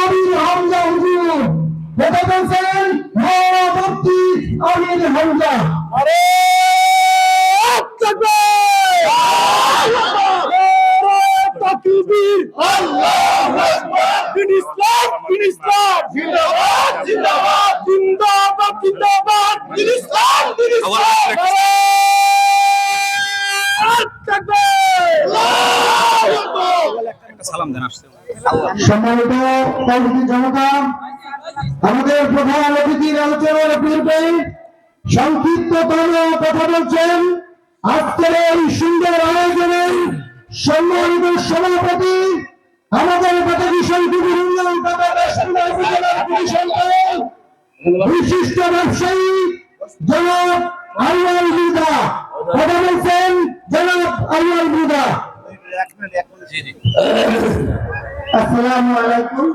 আমির হামজা হুজুর কথা বলছেন মুফতি আমির হামজা। আরে তাকবীর আল্লাহু আকবার। দিন ইসলাম জিন্দাবাদ জিন্দাবাদ জিন্দাবাদ জিন্দাবাদ। দিন ইসলাম সালাম দেন আসছে। সম্মানিত উপস্থিত জনতা, আমাদের প্রধান অতিথির আলোচনার পূর্বে সংক্ষিপ্ততম কথা বলছেন আজকের এই সুন্দর আয়োজনের সম্মানিত সভাপতি, আমাদের বাতাবি শান্তিপুর ইউনিয়ন উপজেলার বিশিষ্ট ব্যবসায়ী জনাব আউয়াল মৃধা। কথা বলছেন জনাব আউয়াল মৃধা। আসসালামু আলাইকুম।